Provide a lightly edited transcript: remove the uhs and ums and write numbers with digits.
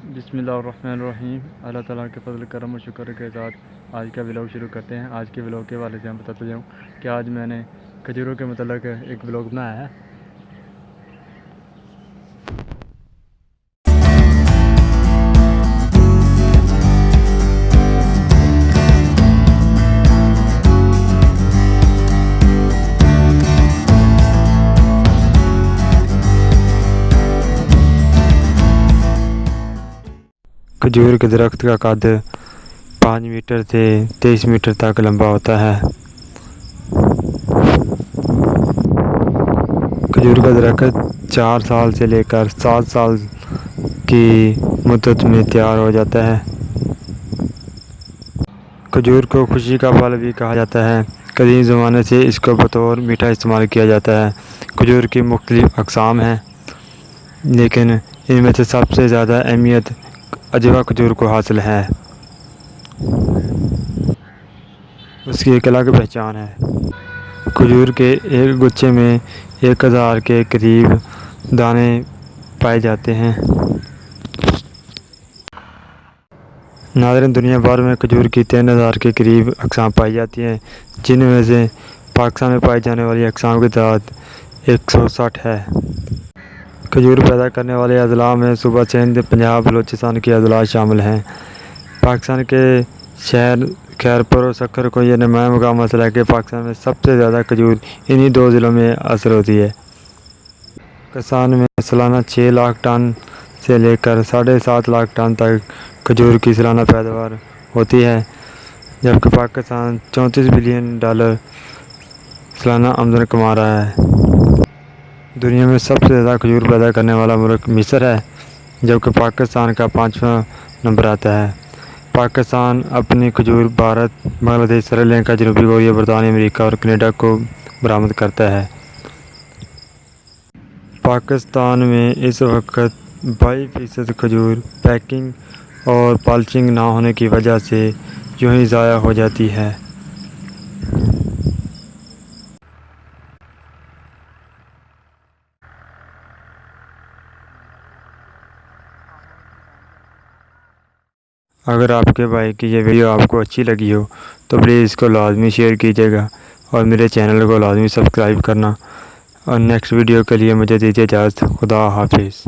बिस्मिल्लाहिर्रहमानिर्रहीम। अल्लाह ताला के फजल करम और शुक्र के साथ आज का व्लॉग शुरू करते हैं। आज के व्लॉग के हवाले से हम बताते जाऊँ कि आज मैंने खजूरों के मतलब एक व्लॉग बनाया है। खजूर के दरख्त का कद 5 मीटर से 23 मीटर तक लंबा होता है। खजूर का दरख्त 4 साल से लेकर 7 साल की मुद्दत में तैयार हो जाता है। खजूर को खुशी का फल भी कहा जाता है। कदीम ज़माने से इसको बतौर मीठा इस्तेमाल किया जाता है। खजूर की मुख्तलिफ अक़साम हैं, लेकिन इनमें से सबसे ज़्यादा अहमियत अजवा खजूर को हासिल है। उसकी एक अलग पहचान है। खजूर के एक गुच्छे में 1000 के करीब दाने पाए जाते हैं। नाज़रीन, दुनिया भर में खजूर की 3000 के करीब अक़साम पाई जाती हैं, जिनमें से पाकिस्तान में पाई जाने वाली अक़साम की तादाद 160 है। खजूर पैदा करने वाले अज़ला में सूबा सिंध, पंजाब, बलूचिस्तान के अज़ला शामिल हैं। पाकिस्तान के शहर खैरपुर और सक्कर को यह नुमाया मुकाम हासिल है कि पाकिस्तान में सबसे ज़्यादा खजूर इन्हीं 2 ज़िलों में हासिल होती है। पाकिस्तान में सालाना 6 लाख टन से लेकर 7.5 लाख टन तक खजूर की सालाना पैदावार होती है, जबकि पाकिस्तान $34 बिलियन सालाना आमदन कमा रहा है। दुनिया में सबसे ज़्यादा खजूर पैदा करने वाला मुल्क मिस्र है, जबकि पाकिस्तान का 5वां नंबर आता है। पाकिस्तान अपनी खजूर भारत, बांग्लादेश, श्रीलंका, जनूबी कोरिया, बरतानिया, अमेरिका और कनाडा को बरामद करता है। पाकिस्तान में इस वक्त 22% खजूर पैकिंग और पॉलिशिंग ना होने की वजह से यूं ही ज़ाया हो जाती है। अगर आपके भाई की ये वीडियो आपको अच्छी लगी हो तो प्लीज़ इसको लाजमी शेयर कीजिएगा और मेरे चैनल को लाजमी सब्सक्राइब करना। और नेक्स्ट वीडियो के लिए मुझे दीजिए इजाज़त। खुदा हाफिज़।